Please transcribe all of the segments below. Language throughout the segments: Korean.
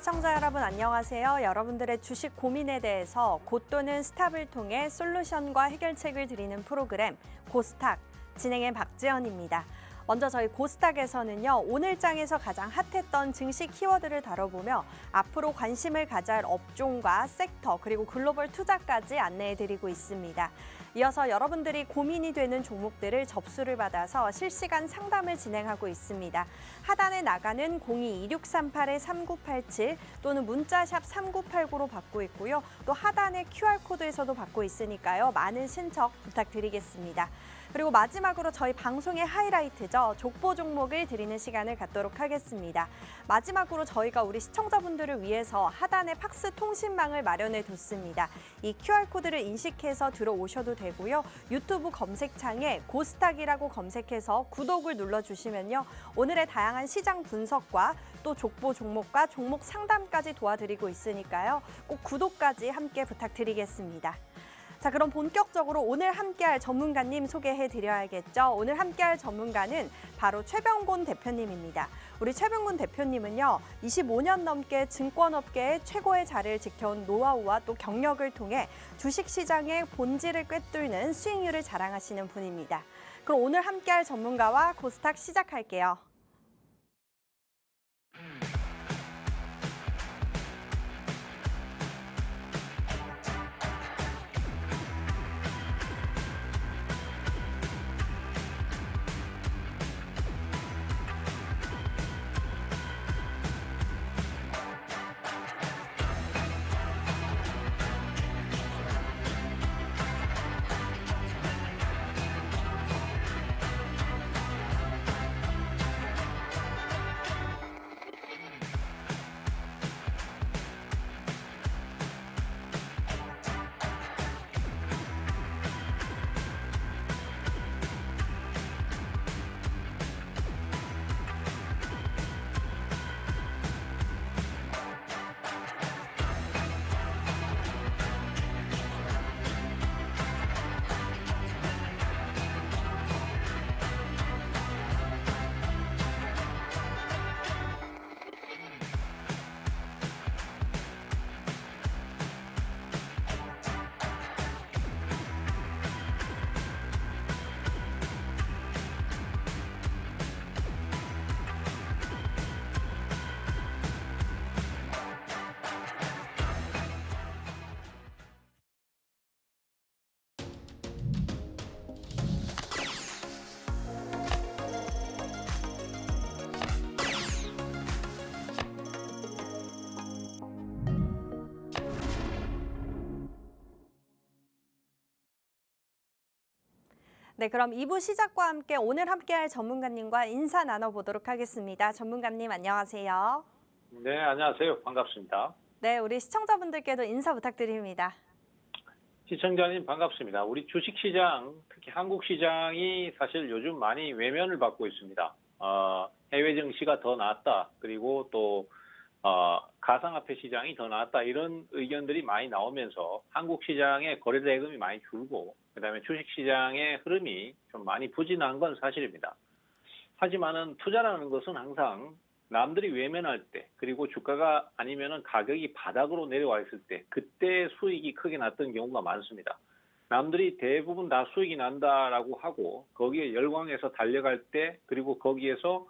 시청자 여러분 안녕하세요. 여러분들의 주식 고민에 대해서 곧도는 스탑을 통해 솔루션과 해결책을 드리는 프로그램 고스탁 진행의 박지연입니다. 먼저 저희 고스탁에서는요, 오늘 장에서 가장 핫했던 증시 키워드를 다뤄보며 앞으로 관심을 가져야 할 업종과 섹터 그리고 글로벌 투자까지 안내해드리고 있습니다. 이어서 여러분들이 고민이 되는 종목들을 접수를 받아서 실시간 상담을 진행하고 있습니다. 하단에 나가는 02-2638-3987 또는 문자샵 3989로 받고 있고요. 또 하단의 QR코드에서도 받고 있으니까요. 많은 신청 부탁드리겠습니다. 그리고 마지막으로 저희 방송의 하이라이트죠. 족보 종목을 드리는 시간을 갖도록 하겠습니다. 마지막으로 저희가 우리 시청자분들을 위해서 하단에 팍스 통신망을 마련해 뒀습니다. 이 QR코드를 인식해서 들어오셔도 되고요. 유튜브 검색창에 고스탁이라고 검색해서 구독을 눌러주시면요. 오늘의 다양한 시장 분석과 또 족보 종목과 종목 상담까지 도와드리고 있으니까요. 꼭 구독까지 함께 부탁드리겠습니다. 자, 그럼 본격적으로 오늘 함께할 전문가님 소개해드려야겠죠. 오늘 함께할 전문가는 바로 최병곤 대표님입니다. 우리 최병곤 대표님은요, 25년 넘게 증권업계의 최고의 자리를 지켜온 노하우와 또 경력을 통해 주식시장의 본질을 꿰뚫는 수익률을 자랑하시는 분입니다. 그럼 오늘 함께할 전문가와 고스탁 시작할게요. 네, 그럼 2부 시작과 함께 오늘 함께할 전문가님과 인사 나눠보도록 하겠습니다. 전문가님 안녕하세요. 네, 안녕하세요. 반갑습니다. 네, 우리 시청자분들께도 인사 부탁드립니다. 시청자님 반갑습니다. 우리 주식시장, 특히 한국 시장이 사실 요즘 많이 외면을 받고 있습니다. 해외 증시가 더 낫다. 그리고 또 가상화폐 시장이 더 낫다. 이런 의견들이 많이 나오면서 한국 시장의 거래 대금이 많이 줄고 그다음에 주식시장의 흐름이 좀 많이 부진한 건 사실입니다. 하지만은 투자라는 것은 항상 남들이 외면할 때 그리고 주가가 아니면은 가격이 바닥으로 내려와 있을 때 그때 수익이 크게 났던 경우가 많습니다. 남들이 대부분 다 수익이 난다라고 하고 거기에 열광해서 달려갈 때 그리고 거기에서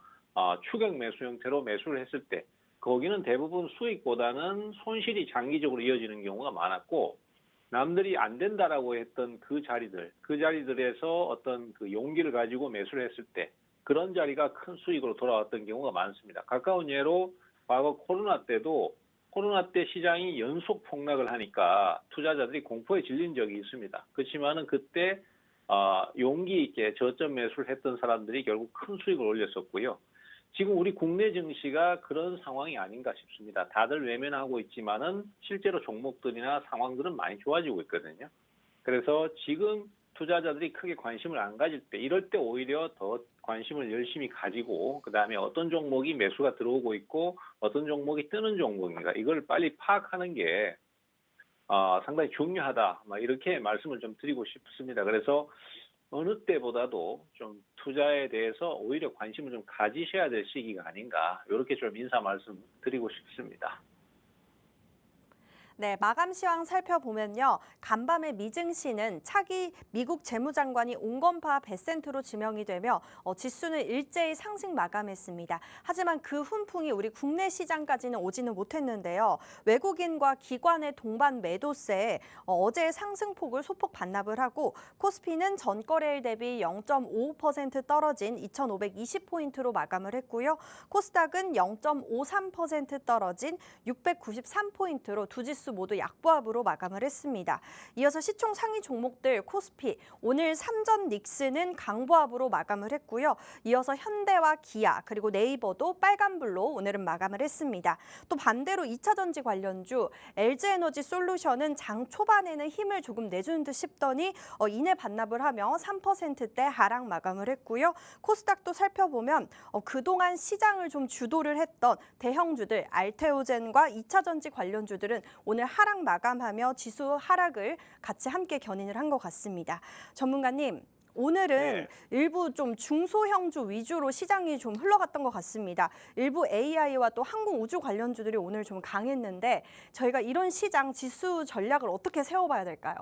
추격 매수 형태로 매수를 했을 때 거기는 대부분 수익보다는 손실이 장기적으로 이어지는 경우가 많았고 남들이 안 된다라고 했던 그 자리들에서 어떤 그 용기를 가지고 매수를 했을 때 그런 자리가 큰 수익으로 돌아왔던 경우가 많습니다. 가까운 예로 과거 코로나 때도 코로나 때 시장이 연속 폭락을 하니까 투자자들이 공포에 질린 적이 있습니다. 그렇지만은 그때 용기 있게 저점 매수를 했던 사람들이 결국 큰 수익을 올렸었고요. 지금 우리 국내 증시가 그런 상황이 아닌가 싶습니다. 다들 외면하고 있지만은 실제로 종목들이나 상황들은 많이 좋아지고 있거든요. 그래서 지금 투자자들이 크게 관심을 안 가질 때 이럴 때 오히려 더 관심을 열심히 가지고 그다음에 어떤 종목이 매수가 들어오고 있고 어떤 종목이 뜨는 종목인가 이걸 빨리 파악하는 게 상당히 중요하다. 이렇게 말씀을 좀 드리고 싶습니다. 그래서 어느 때보다도 좀 투자에 대해서 오히려 관심을 좀 가지셔야 될 시기가 아닌가 이렇게 좀 인사 말씀 드리고 싶습니다. 네, 마감 시황 살펴보면요. 간밤에 미증시는 차기 미국 재무장관이 온건파 베센트로 지명이 되며 지수는 일제히 상승 마감했습니다. 하지만 그 훈풍이 우리 국내 시장까지는 오지는 못했는데요. 외국인과 기관의 동반 매도세에 어제의 상승폭을 소폭 반납을 하고 코스피는 전거래일 대비 0.55% 떨어진 2,520포인트로 마감을 했고요. 코스닥은 0.53% 떨어진 693포인트로 두 지수 모두 약보합으로 마감을 했습니다. 이어서 시총 상위 종목들 코스피 오늘 삼전 닉스는 강보합으로 마감을 했고요. 이어서 현대와 기아 그리고 네이버도 빨간불로 오늘은 마감을 했습니다. 또 반대로 2차전지 관련주 LG에너지 솔루션은 장 초반에는 힘을 조금 내주는 듯 싶더니 이내 반납을 하며 3%대 하락 마감을 했고요. 코스닥도 살펴보면 그동안 시장을 좀 주도를 했던 대형주들 알테오젠과 2차전지 관련주들은 오늘 하락 마감하며 지수 하락을 같이 함께 견인을 한 것 같습니다. 전문가님, 오늘은 네. 일부 좀 중소형주 위주로 시장이 좀 흘러갔던 것 같습니다. 일부 AI와 또 항공우주 관련주들이 오늘 좀 강했는데 저희가 이런 시장 지수 전략을 어떻게 세워봐야 될까요?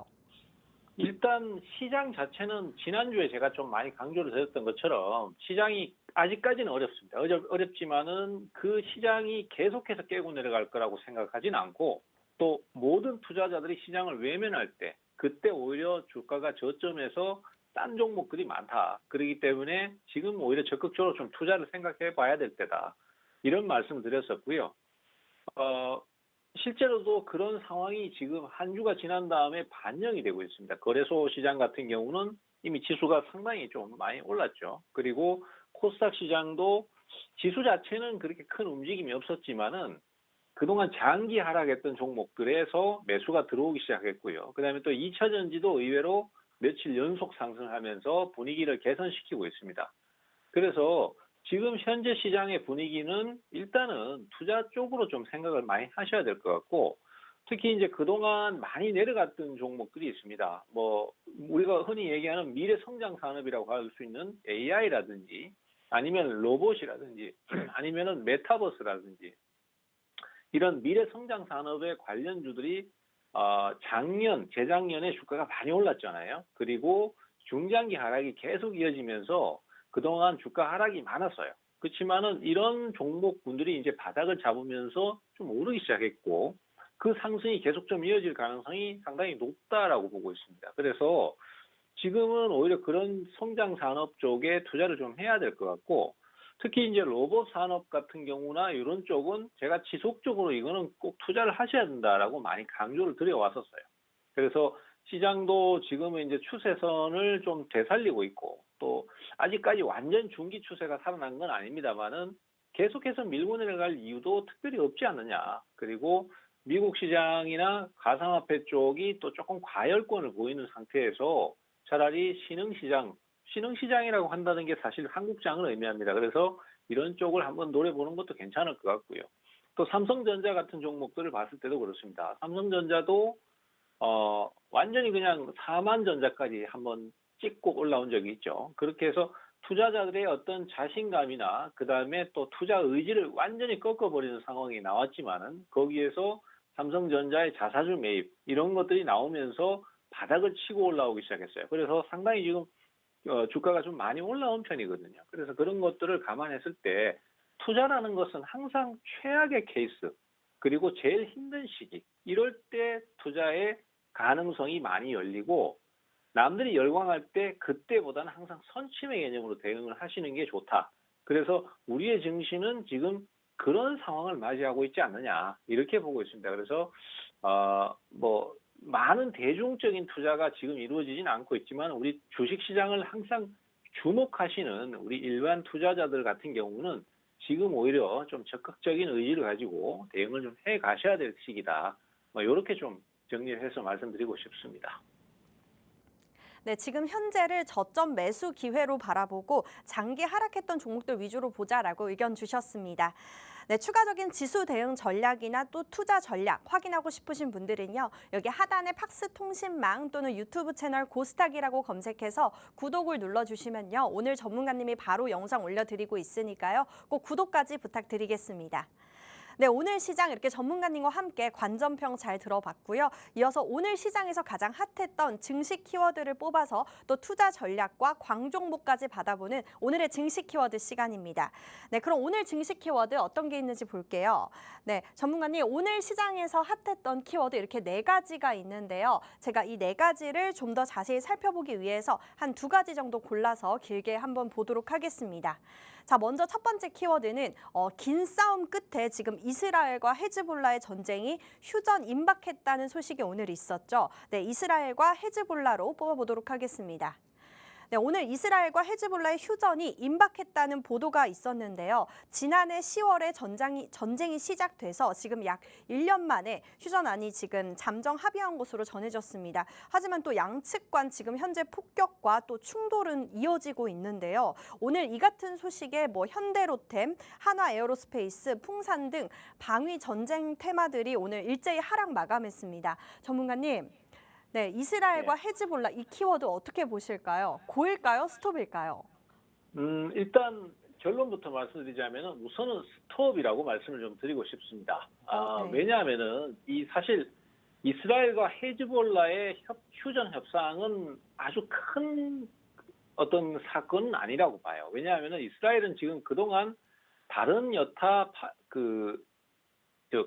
일단 시장 자체는 지난주에 제가 좀 많이 강조를 드렸던 것처럼 시장이 아직까지는 어렵습니다. 어렵지만은 그 시장이 계속해서 깨고 내려갈 거라고 생각하진 않고 또 모든 투자자들이 시장을 외면할 때 그때 오히려 주가가 저점에서 싼 종목들이 많다. 그렇기 때문에 지금 오히려 적극적으로 좀 투자를 생각해 봐야 될 때다. 이런 말씀을 드렸었고요. 실제로도 그런 상황이 지금 한 주가 지난 다음에 반영이 되고 있습니다. 거래소 시장 같은 경우는 이미 지수가 상당히 좀 많이 올랐죠. 그리고 코스닥 시장도 지수 자체는 그렇게 큰 움직임이 없었지만은 그동안 장기 하락했던 종목들에서 매수가 들어오기 시작했고요. 그다음에 또 2차 전지도 의외로 며칠 연속 상승하면서 분위기를 개선시키고 있습니다. 그래서 지금 현재 시장의 분위기는 일단은 투자 쪽으로 좀 생각을 많이 하셔야 될 것 같고 특히 이제 그동안 많이 내려갔던 종목들이 있습니다. 뭐 우리가 흔히 얘기하는 미래 성장 산업이라고 할 수 있는 AI라든지 아니면 로봇이라든지 아니면은 메타버스라든지 이런 미래 성장 산업의 관련주들이 재작년에 주가가 많이 올랐잖아요. 그리고 중장기 하락이 계속 이어지면서 그동안 주가 하락이 많았어요. 그렇지만은 이런 종목군들이 이제 바닥을 잡으면서 좀 오르기 시작했고 그 상승이 계속 좀 이어질 가능성이 상당히 높다라고 보고 있습니다. 그래서 지금은 오히려 그런 성장 산업 쪽에 투자를 좀 해야 될 것 같고 특히 이제 로봇 산업 같은 경우나 이런 쪽은 제가 지속적으로 이거는 꼭 투자를 하셔야 된다라고 많이 강조를 드려왔었어요. 그래서 시장도 지금은 이제 추세선을 좀 되살리고 있고 또 아직까지 완전 중기 추세가 살아난 건 아닙니다만은 계속해서 밀고 내려갈 이유도 특별히 없지 않느냐. 그리고 미국 시장이나 가상화폐 쪽이 또 조금 과열권을 보이는 상태에서 차라리 신흥시장이라고 한다는 게 사실 한국장을 의미합니다. 그래서 이런 쪽을 한번 노려보는 것도 괜찮을 것 같고요. 또 삼성전자 같은 종목들을 봤을 때도 그렇습니다. 삼성전자도 완전히 그냥 4만 전자까지 한번 찍고 올라온 적이 있죠. 그렇게 해서 투자자들의 어떤 자신감이나 그다음에 또 투자 의지를 완전히 꺾어버리는 상황이 나왔지만은 거기에서 삼성전자의 자사주 매입 이런 것들이 나오면서 바닥을 치고 올라오기 시작했어요. 그래서 상당히 지금 주가가 좀 많이 올라온 편이거든요. 그래서 그런 것들을 감안했을 때 투자라는 것은 항상 최악의 케이스 그리고 제일 힘든 시기 이럴 때 투자의 가능성이 많이 열리고 남들이 열광할 때 그때보다는 항상 선침의 개념으로 대응을 하시는 게 좋다. 그래서 우리의 증시는 지금 그런 상황을 맞이하고 있지 않느냐 이렇게 보고 있습니다. 그래서 많은 대중적인 투자가 지금 이루어지진 않고 있지만 우리 주식시장을 항상 주목하시는 우리 일반 투자자들 같은 경우는 지금 오히려 좀 적극적인 의지를 가지고 대응을 좀 해 가셔야 될 시기다. 이렇게 좀 정리를 해서 말씀드리고 싶습니다. 네, 지금 현재를 저점 매수 기회로 바라보고 장기 하락했던 종목들 위주로 보자라고 의견 주셨습니다. 네, 추가적인 지수 대응 전략이나 또 투자 전략 확인하고 싶으신 분들은요. 여기 하단에 팍스 통신망 또는 유튜브 채널 고스탁이라고 검색해서 구독을 눌러주시면요. 오늘 전문가님이 바로 영상 올려드리고 있으니까요. 꼭 구독까지 부탁드리겠습니다. 네, 오늘 시장 이렇게 전문가님과 함께 관전평 잘 들어봤고요. 이어서 오늘 시장에서 가장 핫했던 증시 키워드를 뽑아서 또 투자 전략과 광종목까지 받아보는 오늘의 증시 키워드 시간입니다. 네, 그럼 오늘 증시 키워드 어떤 게 있는지 볼게요. 네, 전문가님 오늘 시장에서 핫했던 키워드 이렇게 4가지가 있는데요. 제가 이 4가지를 좀 더 자세히 살펴보기 위해서 한 2가지 정도 골라서 길게 한번 보도록 하겠습니다. 자, 먼저 첫 번째 키워드는 긴 싸움 끝에 지금 이스라엘과 헤즈볼라의 전쟁이 휴전 임박했다는 소식이 오늘 있었죠. 네, 이스라엘과 헤즈볼라로 뽑아보도록 하겠습니다. 네, 오늘 이스라엘과 헤즈볼라의 휴전이 임박했다는 보도가 있었는데요. 지난해 10월에 전쟁이 시작돼서 지금 약 1년 만에 휴전안이 지금 잠정 합의한 것으로 전해졌습니다. 하지만 또 양측 간 지금 현재 폭격과 또 충돌은 이어지고 있는데요. 오늘 이 같은 소식에 현대로템, 한화에어로스페이스, 풍산 등 방위 전쟁 테마들이 오늘 일제히 하락 마감했습니다. 전문가님. 네, 이스라엘과 헤즈볼라 이 키워드 어떻게 보실까요? 고일까요? 스톱일까요? 일단 결론부터 말씀드리자면 우선은 스톱이라고 말씀을 좀 드리고 싶습니다. 네. 왜냐하면은 사실 이스라엘과 헤즈볼라의 휴전 협상은 아주 큰 어떤 사건은 아니라고 봐요. 왜냐하면은 이스라엘은 지금 그동안 다른 여타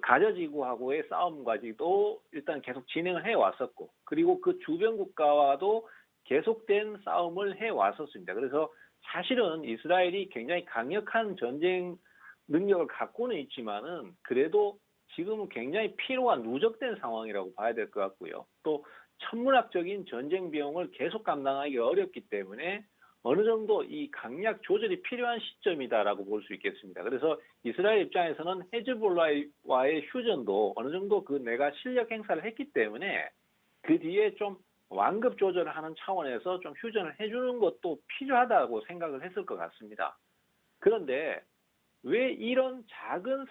가저지구하고의 싸움까지도 일단 계속 진행을 해왔었고, 그리고 그 주변 국가와도 계속된 싸움을 해왔었습니다. 그래서 사실은 이스라엘이 굉장히 강력한 전쟁 능력을 갖고는 있지만은 그래도 지금은 굉장히 피로가 누적된 상황이라고 봐야 될 것 같고요. 또 천문학적인 전쟁 비용을 계속 감당하기 어렵기 때문에 어느 정도 이 강약 조절이 필요한 시점이다라고 볼 수 있겠습니다. 그래서 이스라엘 입장에서는 헤즈볼라와의 휴전도 어느 정도 내가 실력 행사를 했기 때문에 그 뒤에 좀 완급 조절을 하는 차원에서 좀 휴전을 해주는 것도 필요하다고 생각을 했을 것 같습니다. 그런데 왜 이런 작은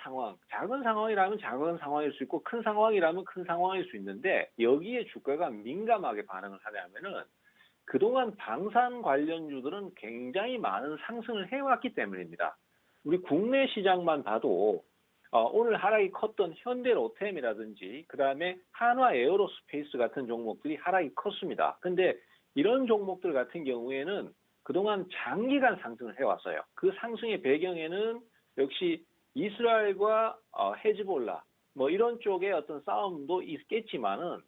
상황이라면 작은 상황일 수 있고 큰 상황이라면 큰 상황일 수 있는데 여기에 주가가 민감하게 반응을 하냐면은 그동안 방산 관련주들은 굉장히 많은 상승을 해왔기 때문입니다. 우리 국내 시장만 봐도 오늘 하락이 컸던 현대로템이라든지 그다음에 한화에어로스페이스 같은 종목들이 하락이 컸습니다. 근데 이런 종목들 같은 경우에는 그동안 장기간 상승을 해왔어요. 그 상승의 배경에는 역시 이스라엘과 헤즈볼라 이런 쪽의 어떤 싸움도 있겠지만은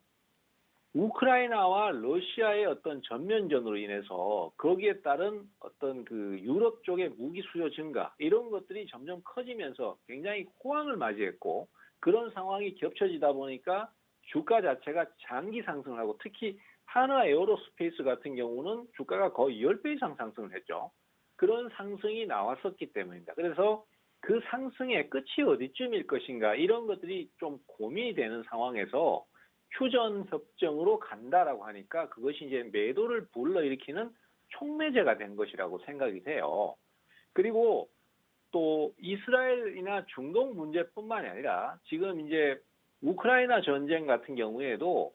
우크라이나와 러시아의 어떤 전면전으로 인해서 거기에 따른 어떤 유럽 쪽의 무기 수요 증가 이런 것들이 점점 커지면서 굉장히 호황을 맞이했고 그런 상황이 겹쳐지다 보니까 주가 자체가 장기 상승을 하고 특히 한화 에어로스페이스 같은 경우는 주가가 거의 10배 이상 상승을 했죠. 그런 상승이 나왔었기 때문입니다. 그래서 그 상승의 끝이 어디쯤일 것인가 이런 것들이 좀 고민이 되는 상황에서 휴전 협정으로 간다라고 하니까 그것이 이제 매도를 불러일으키는 촉매제가 된 것이라고 생각이 돼요. 그리고 또 이스라엘이나 중동 문제뿐만이 아니라 지금 이제 우크라이나 전쟁 같은 경우에도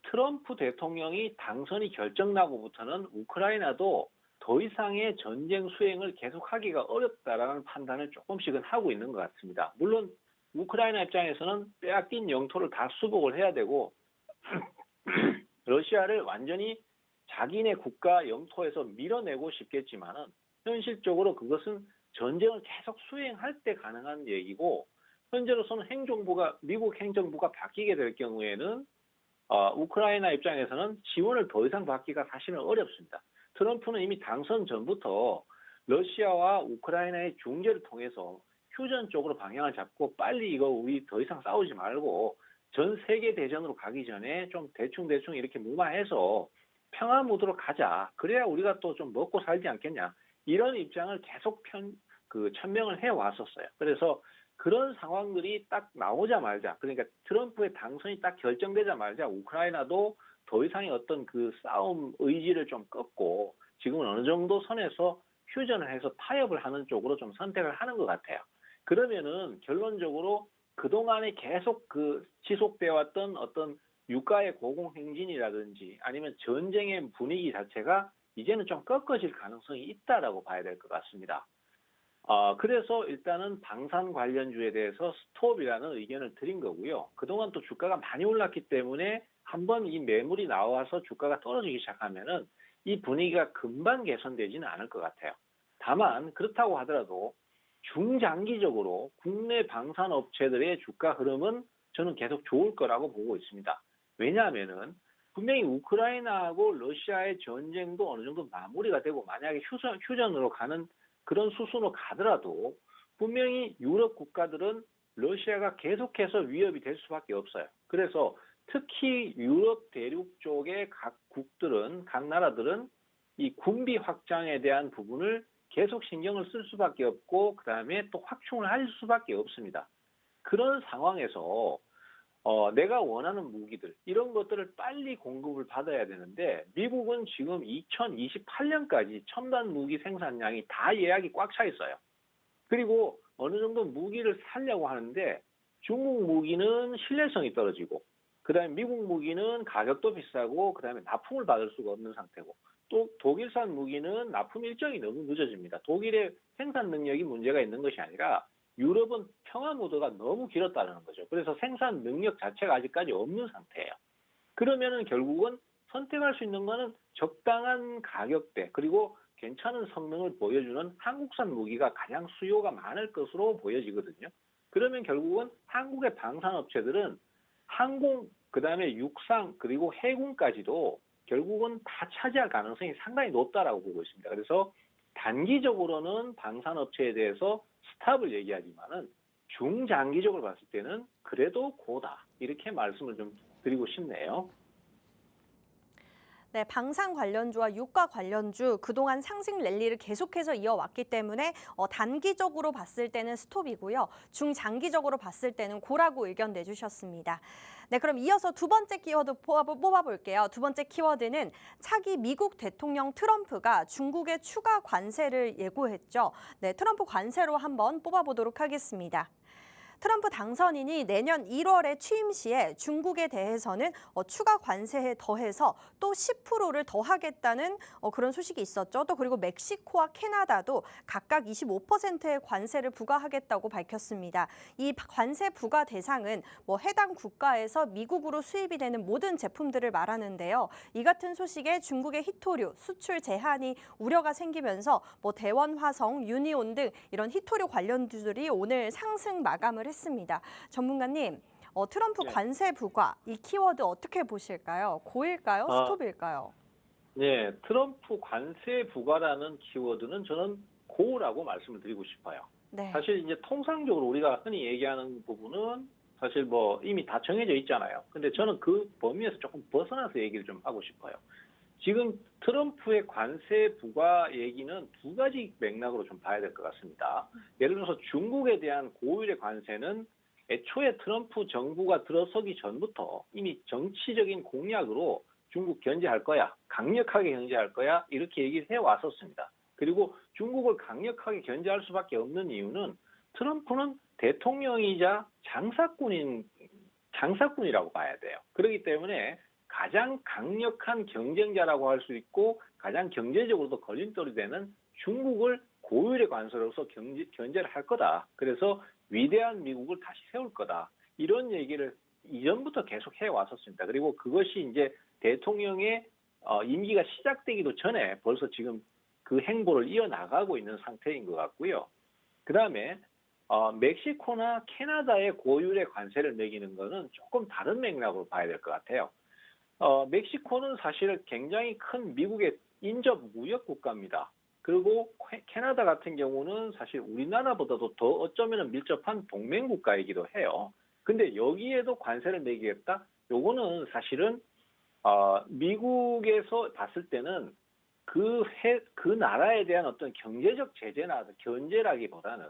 트럼프 대통령이 당선이 결정나고부터는 우크라이나도 더 이상의 전쟁 수행을 계속하기가 어렵다라는 판단을 조금씩은 하고 있는 것 같습니다. 물론 우크라이나 입장에서는 빼앗긴 영토를 다 수복을 해야 되고 러시아를 완전히 자기네 국가 영토에서 밀어내고 싶겠지만은 현실적으로 그것은 전쟁을 계속 수행할 때 가능한 얘기고 현재로서는 미국 행정부가 바뀌게 될 경우에는 우크라이나 입장에서는 지원을 더 이상 받기가 사실은 어렵습니다. 트럼프는 이미 당선 전부터 러시아와 우크라이나의 중재를 통해서 휴전 쪽으로 방향을 잡고 빨리 이거 우리 더 이상 싸우지 말고 전 세계 대전으로 가기 전에 좀 대충 이렇게 무마해서 평화 모드로 가자. 그래야 우리가 또 좀 먹고 살지 않겠냐. 이런 입장을 계속 천명을 해왔었어요. 그래서 그런 상황들이 딱 나오자마자 그러니까 트럼프의 당선이 딱 결정되자마자 우크라이나도 더 이상의 어떤 싸움 의지를 좀 꺾고 지금은 어느 정도 선에서 휴전을 해서 타협을 하는 쪽으로 좀 선택을 하는 것 같아요. 그러면은 결론적으로 그동안에 계속 지속되어 왔던 어떤 유가의 고공행진이라든지 아니면 전쟁의 분위기 자체가 이제는 좀 꺾어질 가능성이 있다라고 봐야 될 것 같습니다. 그래서 일단은 방산 관련주에 대해서 스톱이라는 의견을 드린 거고요. 그동안 또 주가가 많이 올랐기 때문에 한번 이 매물이 나와서 주가가 떨어지기 시작하면은 이 분위기가 금방 개선되지는 않을 것 같아요. 다만 그렇다고 하더라도 중장기적으로 국내 방산 업체들의 주가 흐름은 저는 계속 좋을 거라고 보고 있습니다. 왜냐하면은 분명히 우크라이나하고 러시아의 전쟁도 어느 정도 마무리가 되고 만약에 휴전으로 가는 그런 수순으로 가더라도 분명히 유럽 국가들은 러시아가 계속해서 위협이 될 수밖에 없어요. 그래서 특히 유럽 대륙 쪽의 각 국들은, 각 나라들은 이 군비 확장에 대한 부분을 계속 신경을 쓸 수밖에 없고 그다음에 또 확충을 할 수밖에 없습니다. 그런 상황에서 내가 원하는 무기들 이런 것들을 빨리 공급을 받아야 되는데 미국은 지금 2028년까지 첨단 무기 생산량이 다 예약이 꽉 차 있어요. 그리고 어느 정도 무기를 사려고 하는데 중국 무기는 신뢰성이 떨어지고 그다음에 미국 무기는 가격도 비싸고 그다음에 납품을 받을 수가 없는 상태고 또 독일산 무기는 납품 일정이 너무 늦어집니다. 독일의 생산 능력이 문제가 있는 것이 아니라 유럽은 평화 모드가 너무 길었다는 거죠. 그래서 생산 능력 자체가 아직까지 없는 상태예요. 그러면은 결국은 선택할 수 있는 거는 적당한 가격대 그리고 괜찮은 성능을 보여주는 한국산 무기가 가장 수요가 많을 것으로 보여지거든요. 그러면 결국은 한국의 방산업체들은 항공, 그다음에 육상 그리고 해군까지도 결국은 다 차지할 가능성이 상당히 높다라고 보고 있습니다. 그래서 단기적으로는 방산업체에 대해서 스탑을 얘기하지만은 중장기적으로 봤을 때는 그래도 고다 이렇게 말씀을 좀 드리고 싶네요. 네, 방산 관련주와 유가 관련주 그동안 상승 랠리를 계속해서 이어왔기 때문에 단기적으로 봤을 때는 스톱이고요. 중장기적으로 봤을 때는 고라고 의견 내주셨습니다. 네, 그럼 이어서 두 번째 키워드 뽑아볼게요. 두 번째 키워드는 차기 미국 대통령 트럼프가 중국에 추가 관세를 예고했죠. 네, 트럼프 관세로 한번 뽑아보도록 하겠습니다. 트럼프 당선인이 내년 1월에 취임 시에 중국에 대해서는 추가 관세에 더해서 또 10%를 더하겠다는 그런 소식이 있었죠. 또 그리고 멕시코와 캐나다도 각각 25%의 관세를 부과하겠다고 밝혔습니다. 이 관세 부과 대상은 해당 국가에서 미국으로 수입이 되는 모든 제품들을 말하는데요. 이 같은 소식에 중국의 히토류 수출 제한이 우려가 생기면서 대원화성, 유니온 등 이런 히토류 관련주들이 오늘 상승 마감을 했습니다. 전문가님, 트럼프 네. 관세 부과 이 키워드 어떻게 보실까요? 고일까요? 스톱일까요? 네, 트럼프 관세 부과라는 키워드는 저는 고라고 말씀을 드리고 싶어요. 네. 사실 이제 통상적으로 우리가 흔히 얘기하는 부분은 사실 이미 다 정해져 있잖아요. 근데 저는 그 범위에서 조금 벗어나서 얘기를 좀 하고 싶어요. 지금 트럼프의 관세 부과 얘기는 두 가지 맥락으로 좀 봐야 될 것 같습니다. 예를 들어서 중국에 대한 고율의 관세는 애초에 트럼프 정부가 들어서기 전부터 이미 정치적인 공약으로 중국 견제할 거야, 강력하게 견제할 거야 이렇게 얘기를 해왔었습니다. 그리고 중국을 강력하게 견제할 수밖에 없는 이유는 트럼프는 대통령이자 장사꾼이라고 봐야 돼요. 그렇기 때문에 가장 강력한 경쟁자라고 할 수 있고 가장 경제적으로도 걸림돌이 되는 중국을 고율의 관세로서 견제를 할 거다. 그래서 위대한 미국을 다시 세울 거다. 이런 얘기를 이전부터 계속 해왔었습니다. 그리고 그것이 이제 대통령의 임기가 시작되기도 전에 벌써 지금 그 행보를 이어나가고 있는 상태인 것 같고요. 그다음에 멕시코나 캐나다의 고율의 관세를 매기는 것은 조금 다른 맥락으로 봐야 될 것 같아요. 멕시코는 사실 굉장히 큰 미국의 인접 무역 국가입니다. 그리고 캐나다 같은 경우는 사실 우리나라보다도 더 어쩌면 밀접한 동맹 국가이기도 해요. 근데 여기에도 관세를 매기겠다? 요거는 사실은 미국에서 봤을 때는 그 나라에 대한 어떤 경제적 제재나 견제라기보다는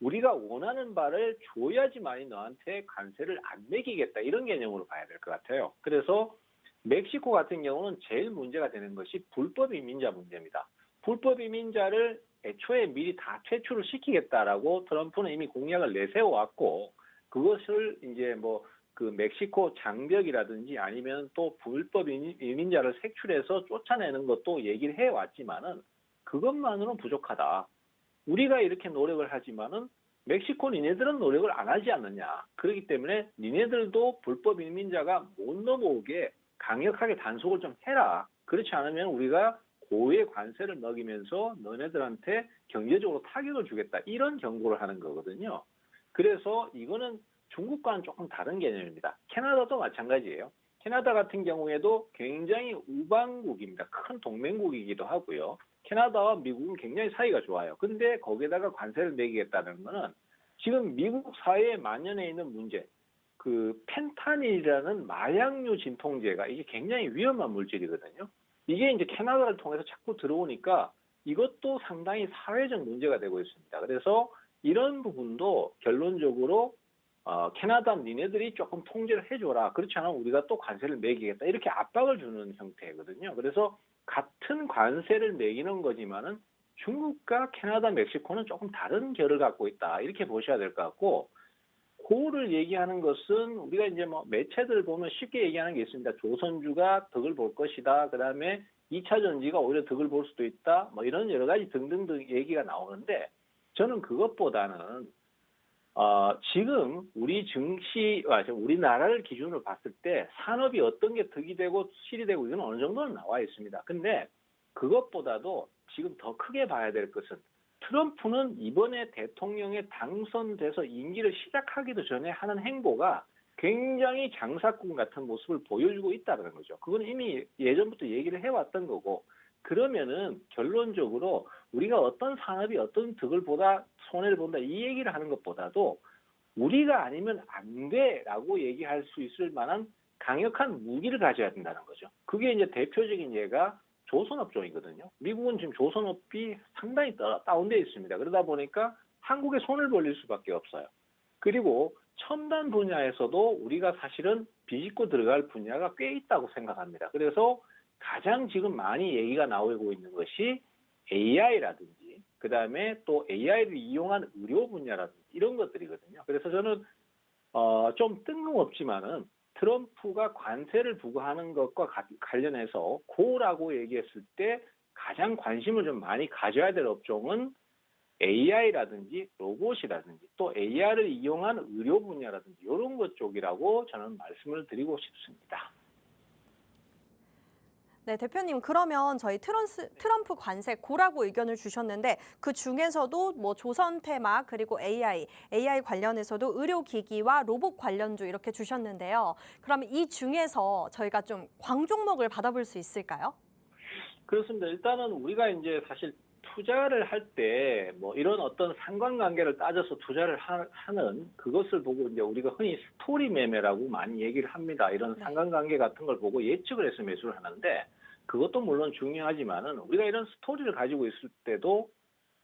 우리가 원하는 바를 줘야지만이 너한테 관세를 안 매기겠다 이런 개념으로 봐야 될 것 같아요. 그래서 멕시코 같은 경우는 제일 문제가 되는 것이 불법 이민자 문제입니다. 불법 이민자를 애초에 미리 다 퇴출을 시키겠다라고 트럼프는 이미 공약을 내세워 왔고 그것을 이제 그 멕시코 장벽이라든지 아니면 또 불법 이민자를 색출해서 쫓아내는 것도 얘기를 해 왔지만은 그것만으로는 부족하다. 우리가 이렇게 노력을 하지만은 멕시코 니네들은 노력을 안 하지 않느냐. 그렇기 때문에 니네들도 불법 이민자가 못 넘어오게 강력하게 단속을 좀 해라. 그렇지 않으면 우리가 고유의 관세를 먹이면서 너네들한테 경제적으로 타격을 주겠다. 이런 경고를 하는 거거든요. 그래서 이거는 중국과는 조금 다른 개념입니다. 캐나다도 마찬가지예요. 캐나다 같은 경우에도 굉장히 우방국입니다. 큰 동맹국이기도 하고요. 캐나다와 미국은 굉장히 사이가 좋아요. 근데 거기에다가 관세를 매기겠다는 거는 지금 미국 사회에 만연해 있는 문제, 그 펜타닐이라는 마약류 진통제가 이게 굉장히 위험한 물질이거든요. 이게 이제 캐나다를 통해서 자꾸 들어오니까 이것도 상당히 사회적 문제가 되고 있습니다. 그래서 이런 부분도 결론적으로 캐나다 니네들이 조금 통제를 해줘라. 그렇지 않으면 우리가 또 관세를 매기겠다. 이렇게 압박을 주는 형태거든요. 그래서 같은 관세를 매기는 거지만은 중국과 캐나다, 멕시코는 조금 다른 결을 갖고 있다. 이렇게 보셔야 될 것 같고, 그거를 얘기하는 것은 우리가 이제 뭐 매체들 보면 쉽게 얘기하는 게 있습니다. 조선주가 덕을 볼 것이다. 그 다음에 2차 전지가 오히려 덕을 볼 수도 있다. 뭐 이런 여러 가지 등등등 얘기가 나오는데 저는 그것보다는 지금 우리 증시, 우리나라를 기준으로 봤을 때 산업이 어떤 게 덕이 되고 실이 되고 이건 어느 정도는 나와 있습니다. 근데 그것보다도 지금 더 크게 봐야 될 것은 트럼프는 이번에 대통령에 당선돼서 임기를 시작하기도 전에 하는 행보가 굉장히 장사꾼 같은 모습을 보여주고 있다는 거죠. 그건 이미 예전부터 얘기를 해왔던 거고, 그러면은 결론적으로 우리가 어떤 산업이 어떤 덕을 보다 손해를 본다 이 얘기를 하는 것보다도 우리가 아니면 안 돼라고 얘기할 수 있을 만한 강력한 무기를 가져야 된다는 거죠. 그게 이제 대표적인 예가 조선업종이거든요. 미국은 지금 조선업이 상당히 다운되어 있습니다. 그러다 보니까 한국에 손을 벌릴 수밖에 없어요. 그리고 첨단 분야에서도 우리가 사실은 비집고 들어갈 분야가 꽤 있다고 생각합니다. 그래서 가장 지금 많이 얘기가 나오고 있는 것이 AI라든지 그다음에 또 AI를 이용한 의료 분야라든지 이런 것들이거든요. 그래서 저는 좀 뜬금없지만은 트럼프가 관세를 부과하는 것과 관련해서 고라고 얘기했을 때 가장 관심을 좀 많이 가져야 될 업종은 AI라든지 로봇이라든지 또 AI를 이용한 의료 분야라든지 이런 것 쪽이라고 저는 말씀을 드리고 싶습니다. 네, 대표님, 그러면 저희 트럼프 관세 고라고 의견을 주셨는데 그 중에서도 뭐 조선테마 그리고 AI 관련해서도 의료기기와 로봇 관련주 이렇게 주셨는데요. 그러면 이 중에서 저희가 좀 광종목을 받아볼 수 있을까요? 그렇습니다. 일단은 우리가 이제 사실 투자를 할 때 뭐 이런 어떤 상관관계를 따져서 투자를 하는 그것을 보고 이제 우리가 흔히 스토리 매매라고 많이 얘기를 합니다. 이런 상관관계 같은 걸 보고 예측을 해서 매수를 하는데 그것도 물론 중요하지만은 우리가 이런 스토리를 가지고 있을 때도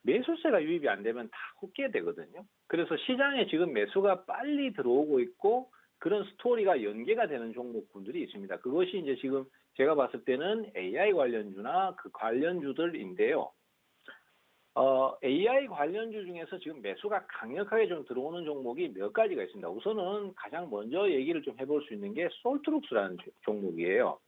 매수세가 유입이 안 되면 다 헛게 되거든요. 그래서 시장에 지금 매수가 빨리 들어오고 있고 그런 스토리가 연계가 되는 종목군들이 있습니다. 그것이 이제 지금 제가 봤을 때는 AI 관련주나 그 관련주들인데요. AI 관련주 중에서 지금 매수가 강력하게 좀 들어오는 종목이 몇 가지가 있습니다. 우선은 가장 먼저 얘기를 좀 해볼 수 있는 게 솔트룩스라는 종목이에요.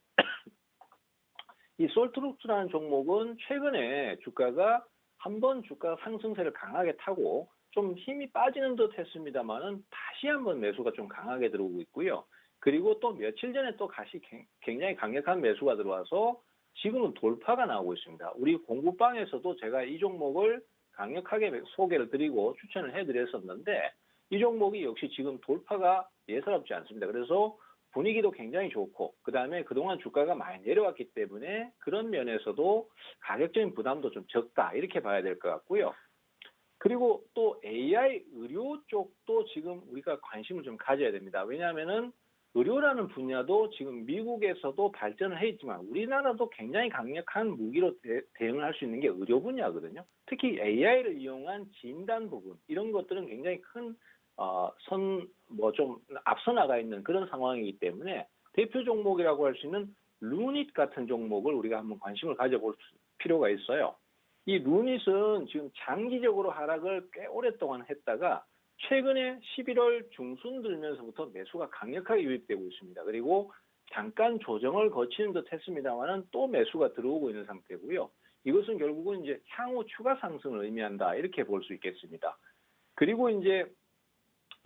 이 솔트룩스라는 종목은 최근에 주가가 한번 주가 상승세를 강하게 타고 좀 힘이 빠지는 듯 했습니다만은 다시 한번 매수가 좀 강하게 들어오고 있고요. 그리고 또 며칠 전에 또 다시 굉장히 강력한 매수가 들어와서 지금은 돌파가 나오고 있습니다. 우리 공부방에서도 제가 이 종목을 강력하게 소개를 드리고 추천을 해드렸었는데 이 종목이 역시 지금 돌파가 예사롭지 않습니다. 그래서 분위기도 굉장히 좋고 그다음에 그동안 주가가 많이 내려왔기 때문에 그런 면에서도 가격적인 부담도 좀 적다 이렇게 봐야 될 것 같고요. 그리고 또 AI 의료 쪽도 지금 우리가 관심을 좀 가져야 됩니다. 왜냐하면은 의료라는 분야도 지금 미국에서도 발전을 해 있지만 우리나라도 굉장히 강력한 무기로 대응을 할 수 있는 게 의료 분야거든요. 특히 AI를 이용한 진단 부분 이런 것들은 굉장히 큰 좀 앞서 나가 있는 그런 상황이기 때문에 대표 종목이라고 할 수 있는 루닛 같은 종목을 우리가 한번 관심을 가져볼 필요가 있어요. 이 루닛은 지금 장기적으로 하락을 꽤 오랫동안 했다가 최근에 11월 중순 들면서부터 매수가 강력하게 유입되고 있습니다. 그리고 잠깐 조정을 거치는 듯 했습니다만은 또 매수가 들어오고 있는 상태고요. 이것은 결국은 이제 향후 추가 상승을 의미한다. 이렇게 볼 수 있겠습니다. 그리고 이제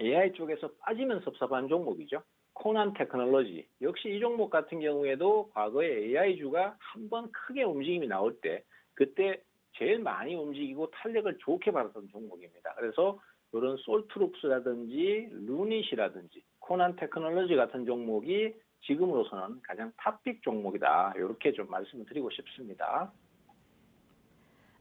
AI 쪽에서 빠지면 섭섭한 종목이죠. 코난 테크놀로지. 역시 이 종목 같은 경우에도 과거에 AI주가 한번 크게 움직임이 나올 때 그때 제일 많이 움직이고 탄력을 좋게 받았던 종목입니다. 그래서 이런 솔트룩스라든지 루닛이라든지 코난 테크놀로지 같은 종목이 지금으로서는 가장 탑픽 종목이다. 이렇게 좀 말씀을 드리고 싶습니다.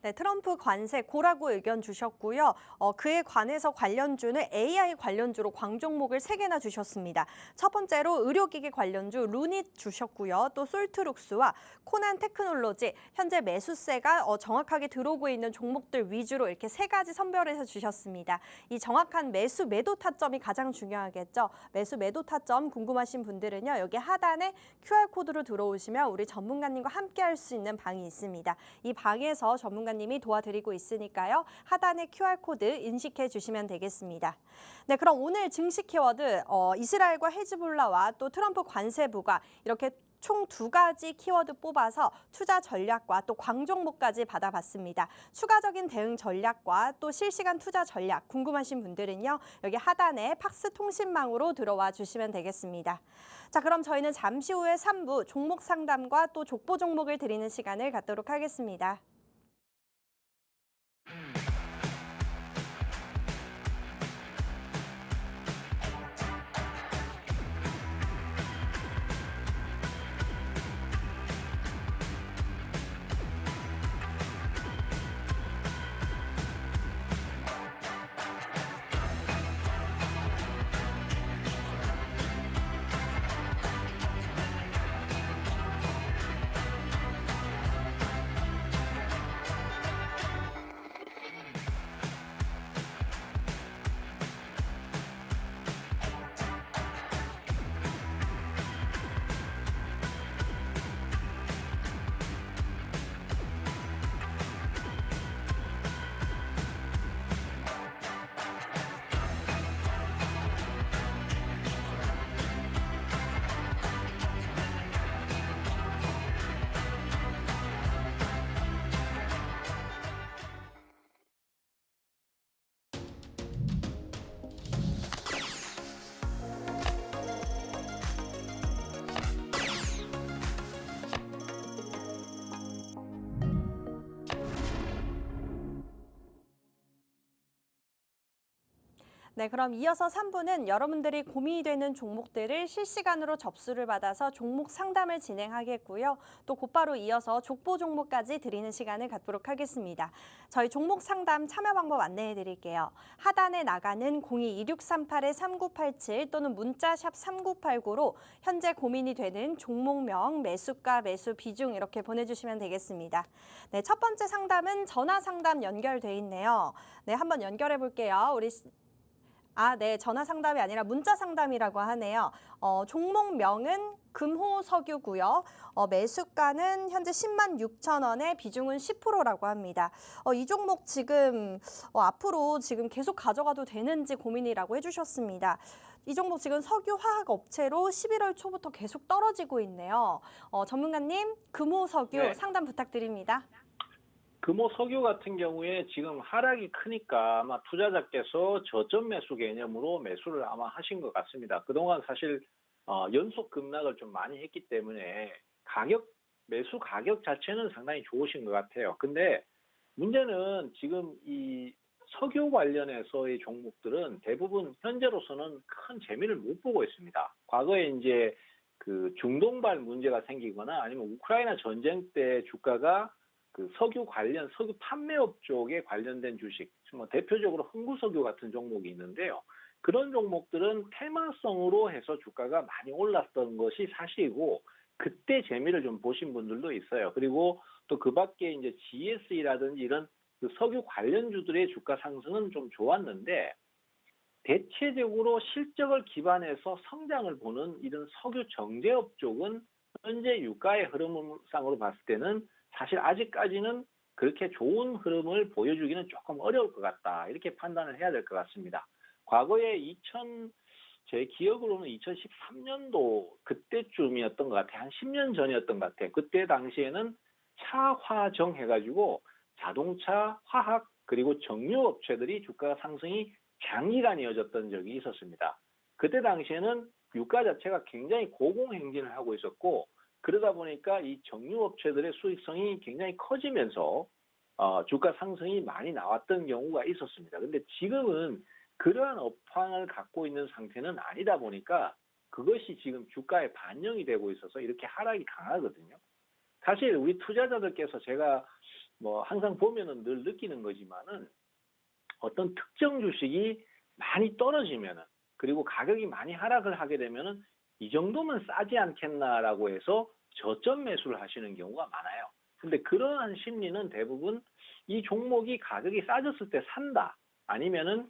네, 트럼프 관세 고라고 의견 주셨고요. 그에 관해서 관련주는 AI 관련주로 광종목을 3개나 주셨습니다. 첫 번째로 의료기기 관련주 루닛 주셨고요. 또 솔트룩스와 코난 테크놀로지, 현재 매수세가 정확하게 들어오고 있는 종목들 위주로 이렇게 3가지 선별해서 주셨습니다. 이 정확한 매수 매도 타점이 가장 중요하겠죠. 매수 매도 타점 궁금하신 분들은요. 여기 하단에 QR코드로 들어오시면 우리 전문가님과 함께 할 수 있는 방이 있습니다. 이 방에서 전문가님이 도와드리고 있으니까요. 하단에 QR코드 인식해 주시면 되겠습니다. 네, 그럼 오늘 증시 키워드 이스라엘과 헤즈볼라와 또 트럼프 관세부가 이렇게 총 2가지 키워드 뽑아서 투자 전략과 또 광종목까지 받아봤습니다. 추가적인 대응 전략과 또 실시간 투자 전략 궁금하신 분들은요. 여기 하단에 팍스 통신망으로 들어와 주시면 되겠습니다. 자, 그럼 저희는 잠시 후에 3부 종목 상담과 또 족보 종목을 드리는 시간을 갖도록 하겠습니다. 네, 그럼 이어서 3부는 여러분들이 고민이 되는 종목들을 실시간으로 접수를 받아서 종목 상담을 진행하겠고요. 또 곧바로 이어서 족보 종목까지 드리는 시간을 갖도록 하겠습니다. 저희 종목 상담 참여 방법 안내해 드릴게요. 하단에 나가는 02-2638-3987 또는 문자샵 3989로 현재 고민이 되는 종목명, 매수가, 매수 비중 이렇게 보내주시면 되겠습니다. 네, 첫 번째 상담은 전화 상담 연결돼 있네요. 네, 한번 연결해 볼게요. 네, 전화 상담이 아니라 문자 상담이라고 하네요. 종목명은 금호석유고요. 매수가는 현재 10만 6천 원에 비중은 10%라고 합니다. 이 종목 지금 앞으로 지금 계속 가져가도 되는지 고민이라고 해주셨습니다. 이 종목 지금 석유화학 업체로 11월 초부터 계속 떨어지고 있네요. 전문가님, 금호석유 네. 상담 부탁드립니다. 금호 석유 같은 경우에 지금 하락이 크니까 아마 투자자께서 저점 매수 개념으로 매수를 아마 하신 것 같습니다. 그동안 사실 연속 급락을 좀 많이 했기 때문에 매수 가격 자체는 상당히 좋으신 것 같아요. 근데 문제는 지금 이 석유 관련해서의 종목들은 대부분 현재로서는 큰 재미를 못 보고 있습니다. 과거에 이제 그 중동발 문제가 생기거나 아니면 우크라이나 전쟁 때 주가가 그 석유 판매업 쪽에 관련된 주식, 대표적으로 흥구석유 같은 종목이 있는데요. 그런 종목들은 테마성으로 해서 주가가 많이 올랐던 것이 사실이고, 그때 재미를 좀 보신 분들도 있어요. 그리고 또 그 밖에 이제 GS라든지 이런 그 석유 관련주들의 주가 상승은 좀 좋았는데, 대체적으로 실적을 기반해서 성장을 보는 이런 석유 정제업 쪽은 현재 유가의 흐름상으로 봤을 때는 사실 아직까지는 그렇게 좋은 흐름을 보여주기는 조금 어려울 것 같다. 이렇게 판단을 해야 될 것 같습니다. 과거에 제 기억으로는 2013년도 그때쯤이었던 것 같아요. 한 10년 전이었던 것 같아요. 그때 당시에는 차화정 해가지고 자동차, 화학, 그리고 정유업체들이 주가 상승이 장기간 이어졌던 적이 있었습니다. 그때 당시에는 유가 자체가 굉장히 고공행진을 하고 있었고, 그러다 보니까 이 정유업체들의 수익성이 굉장히 커지면서 주가 상승이 많이 나왔던 경우가 있었습니다. 근데 지금은 그러한 업황을 갖고 있는 상태는 아니다 보니까 그것이 지금 주가에 반영이 되고 있어서 이렇게 하락이 강하거든요. 사실 우리 투자자들께서 제가 뭐 항상 보면은 늘 느끼는 거지만은 어떤 특정 주식이 많이 떨어지면은, 그리고 가격이 많이 하락을 하게 되면은 이 정도면 싸지 않겠나라고 해서 저점 매수를 하시는 경우가 많아요. 근데 그러한 심리는 대부분 이 종목이 가격이 싸졌을 때 산다, 아니면은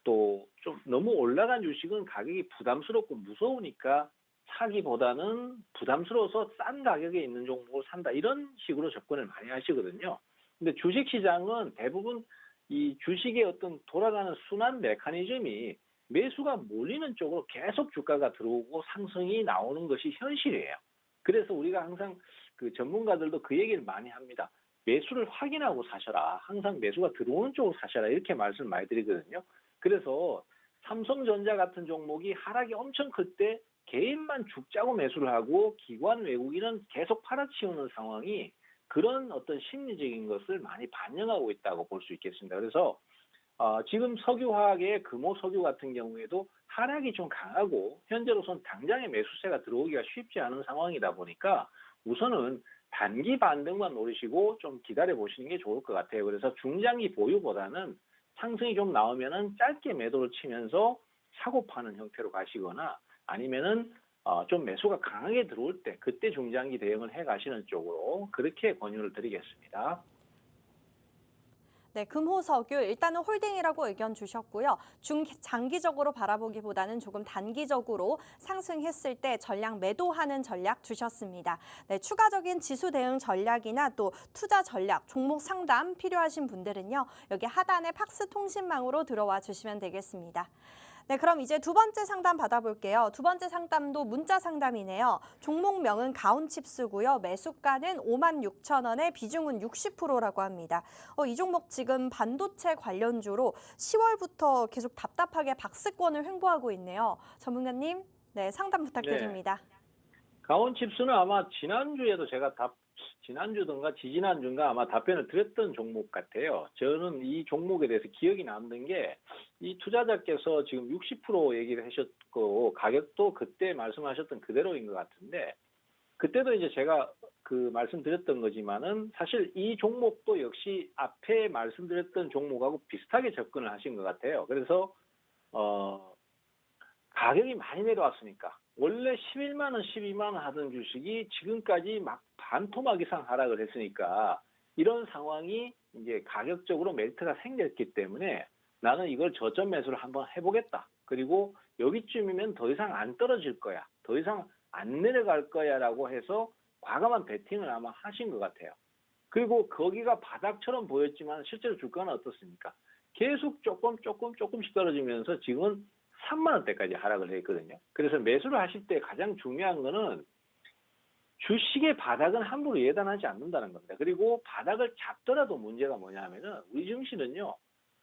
또 좀 너무 올라간 주식은 가격이 부담스럽고 무서우니까 사기보다는 부담스러워서 싼 가격에 있는 종목을 산다, 이런 식으로 접근을 많이 하시거든요. 근데 주식시장은 대부분 이 주식의 어떤 돌아가는 순환 메커니즘이 매수가 몰리는 쪽으로 계속 주가가 들어오고 상승이 나오는 것이 현실이에요. 그래서 우리가 항상 그 전문가들도 그 얘기를 많이 합니다. 매수를 확인하고 사셔라. 항상 매수가 들어오는 쪽으로 사셔라. 이렇게 말씀을 많이 드리거든요. 그래서 삼성전자 같은 종목이 하락이 엄청 클 때 개인만 죽자고 매수를 하고 기관 외국인은 계속 팔아치우는 상황이 그런 어떤 심리적인 것을 많이 반영하고 있다고 볼 수 있겠습니다. 그래서 지금 석유화학의 금호석유 같은 경우에도 하락이 좀 강하고 현재로선 당장의 매수세가 들어오기가 쉽지 않은 상황이다 보니까 우선은 단기 반등만 노리시고 좀 기다려 보시는 게 좋을 것 같아요. 그래서 중장기 보유보다는 상승이 좀 나오면은 짧게 매도를 치면서 사고 파는 형태로 가시거나, 아니면은 좀 매수가 강하게 들어올 때 그때 중장기 대응을 해 가시는 쪽으로 그렇게 권유를 드리겠습니다. 네, 금호석유 일단은 홀딩이라고 의견 주셨고요. 중장기적으로 바라보기보다는 조금 단기적으로 상승했을 때 전량 매도하는 전략 주셨습니다. 네, 추가적인 지수 대응 전략이나 또 투자 전략, 종목 상담 필요하신 분들은요. 여기 하단에 팍스 통신망으로 들어와 주시면 되겠습니다. 네, 그럼 이제 두 번째 상담 받아볼게요. 두 번째 상담도 문자 상담이네요. 종목명은 가온칩스고요. 매수가는 56,000원에 비중은 60%라고 합니다. 이 종목 지금 반도체 관련주로 10월부터 계속 답답하게 박스권을 횡보하고 있네요. 전문가님, 네, 상담 부탁드립니다. 가온칩스는 아마 지난주에도 제가 지난주든가 지지난주인가 아마 답변을 드렸던 종목 같아요. 저는 이 종목에 대해서 기억이 남는 게, 이 투자자께서 지금 60% 얘기를 하셨고 가격도 그때 말씀하셨던 그대로인 것 같은데, 그때도 이제 제가 그 말씀드렸던 거지만은 사실 이 종목도 역시 앞에 말씀드렸던 종목하고 비슷하게 접근을 하신 것 같아요. 그래서 가격이 많이 내려왔으니까 원래 11만 원, 12만 원 하던 주식이 지금까지 막 반토막 이상 하락을 했으니까 이런 상황이 이제 가격적으로 멜트가 생겼기 때문에 나는 이걸 저점 매수를 한번 해보겠다. 그리고 여기쯤이면 더 이상 안 떨어질 거야. 더 이상 안 내려갈 거야라고 해서 과감한 베팅을 아마 하신 것 같아요. 그리고 거기가 바닥처럼 보였지만 실제로 주가는 어떻습니까? 계속 조금씩 떨어지면서 지금은 3만 원대까지 하락을 했거든요. 그래서 매수를 하실 때 가장 중요한 거는 주식의 바닥은 함부로 예단하지 않는다는 겁니다. 그리고 바닥을 잡더라도 문제가 뭐냐면은 우리 증시는요,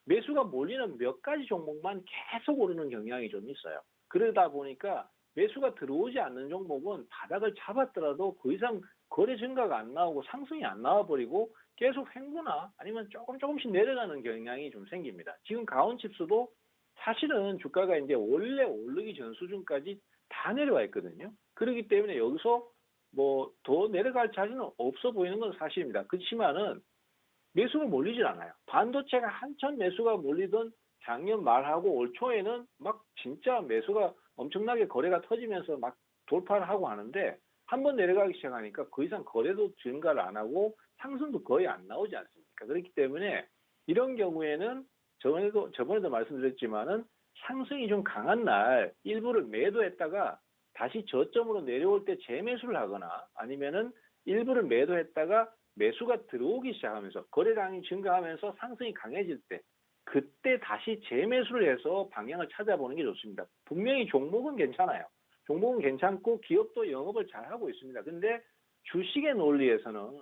매수가 몰리는 몇 가지 종목만 계속 오르는 경향이 좀 있어요. 그러다 보니까 매수가 들어오지 않는 종목은 바닥을 잡았더라도 그 이상 거래 증가가 안 나오고 상승이 안 나와버리고 계속 횡보나 아니면 조금씩 내려가는 경향이 좀 생깁니다. 지금 가온칩스도 사실은 주가가 이제 원래 오르기 전 수준까지 다 내려와 있거든요. 그렇기 때문에 여기서 뭐 더 내려갈 자리는 없어 보이는 건 사실입니다. 그렇지만은 매수가 몰리질 않아요. 반도체가 한참 매수가 몰리던 작년 말하고 올 초에는 막 진짜 매수가 엄청나게 거래가 터지면서 막 돌파를 하고 하는데, 한번 내려가기 시작하니까 그 이상 거래도 증가를 안 하고 상승도 거의 안 나오지 않습니까? 그렇기 때문에 이런 경우에는 저번에도 말씀드렸지만은 상승이 좀 강한 날 일부를 매도했다가 다시 저점으로 내려올 때 재매수를 하거나, 아니면은 일부를 매도했다가 매수가 들어오기 시작하면서 거래량이 증가하면서 상승이 강해질 때 그때 다시 재매수를 해서 방향을 찾아보는 게 좋습니다. 분명히 종목은 괜찮아요. 종목은 괜찮고 기업도 영업을 잘하고 있습니다. 근데 주식의 논리에서는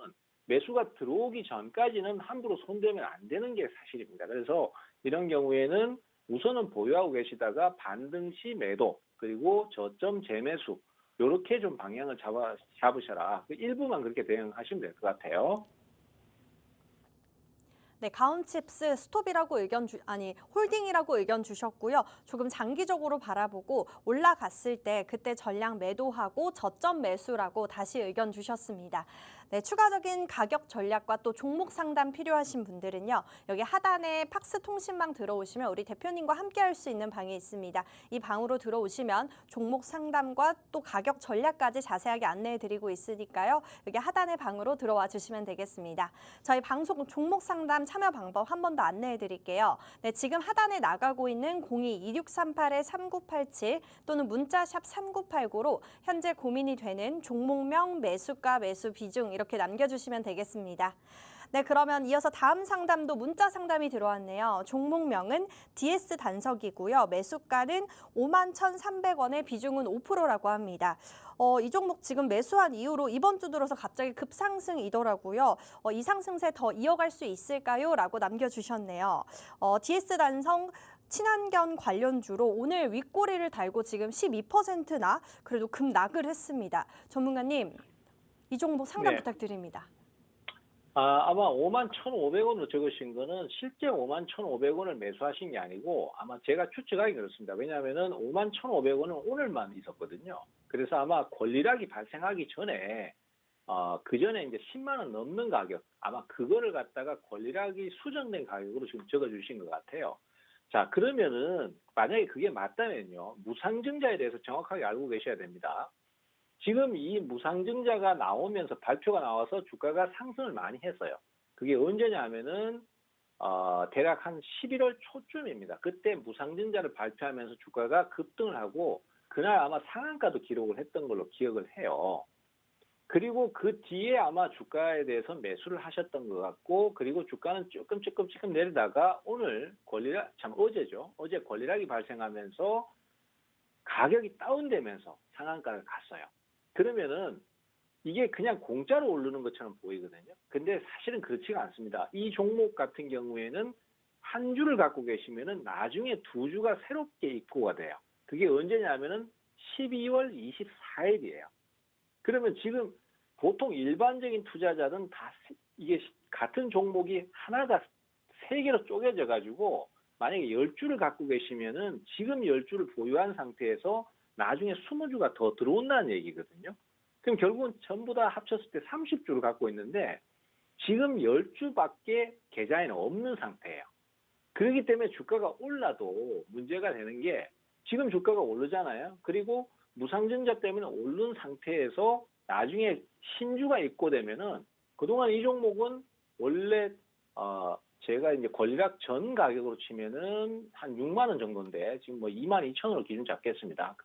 매수가 들어오기 전까지는 함부로 손대면 안 되는 게 사실입니다. 그래서 이런 경우에는 우선은 보유하고 계시다가 반등 시 매도, 그리고 저점 재매수, 요렇게 좀 방향을 잡으셔라. 일부만 그렇게 대응하시면 될 것 같아요. 네, 가온칩스 스톱이라고 홀딩이라고 의견 주셨고요. 조금 장기적으로 바라보고 올라갔을 때 그때 전량 매도하고 저점 매수라고 다시 의견 주셨습니다. 네, 추가적인 가격 전략과 또 종목 상담 필요하신 분들은요. 여기 하단에 팍스 통신방 들어오시면 우리 대표님과 함께 할 수 있는 방이 있습니다. 이 방으로 들어오시면 종목 상담과 또 가격 전략까지 자세하게 안내해 드리고 있으니까요. 여기 하단의 방으로 들어와 주시면 되겠습니다. 저희 방송 종목 상담 참여 방법 한 번 더 안내해 드릴게요. 네, 지금 하단에 나가고 있는 02-2638-3987 또는 문자샵 3989로 현재 고민이 되는 종목명, 매수가, 매수 비중 이렇게 남겨주시면 되겠습니다. 네, 그러면 이어서 다음 상담도 문자 상담이 들어왔네요. 종목명은 DS 단석이고요. 매수가는 51,300원에 비중은 5%라고 합니다. 이 종목 지금 매수한 이후로 이번 주 들어서 갑자기 급상승이더라고요. 이 상승세 더 이어갈 수 있을까요? 라고 남겨주셨네요. DS 단성 친환경 관련주로 오늘 윗꼬리를 달고 지금 12%나 그래도 급락을 했습니다. 전문가님, 이 종목 상담 네. 부탁드립니다. 아마 51,500원으로 적으신 거는 실제 51,500원을 매수하신 게 아니고 아마 제가 추측하기 그렇습니다. 왜냐하면은 51,500원은 오늘만 있었거든요. 그래서 아마 권리락이 발생하기 전에 그 전에 이제 10만 원 넘는 가격, 아마 그거를 갖다가 권리락이 수정된 가격으로 지금 적어주신 것 같아요. 자, 그러면은 만약에 그게 맞다면요, 무상증자에 대해서 정확하게 알고 계셔야 됩니다. 지금 이 무상증자가 나오면서 발표가 나와서 주가가 상승을 많이 했어요. 그게 언제냐 하면은 대략 한 11월 초쯤입니다. 그때 무상증자를 발표하면서 주가가 급등을 하고 그날 아마 상한가도 기록을 했던 걸로 기억을 해요. 그리고 그 뒤에 아마 주가에 대해서 매수를 하셨던 것 같고, 그리고 주가는 조금 내리다가 오늘 어제죠. 어제 권리락이 발생하면서 가격이 다운되면서 상한가를 갔어요. 그러면은 이게 그냥 공짜로 오르는 것처럼 보이거든요. 근데 사실은 그렇지가 않습니다. 이 종목 같은 경우에는 한 주를 갖고 계시면은 나중에 두 주가 새롭게 입고가 돼요. 그게 언제냐면은 12월 24일이에요. 그러면 지금 보통 일반적인 투자자는 다 이게 같은 종목이 하나가 세 개로 쪼개져 가지고 만약에 10주를 갖고 계시면은 지금 10주를 보유한 상태에서 나중에 20주가 더 들어온다는 얘기거든요. 그럼 결국은 전부 다 합쳤을 때 30주를 갖고 있는데 지금 10주밖에 계좌에는 없는 상태예요. 그렇기 때문에 주가가 올라도 문제가 되는 게 지금 주가가 오르잖아요. 그리고 무상증자 때문에 오른 상태에서 나중에 신주가 입고되면은 그동안 이 종목은 원래 제가 이제 권리락 전 가격으로 치면은 한 6만 원 정도인데 지금 뭐 22,000원으로 기준 잡겠습니다.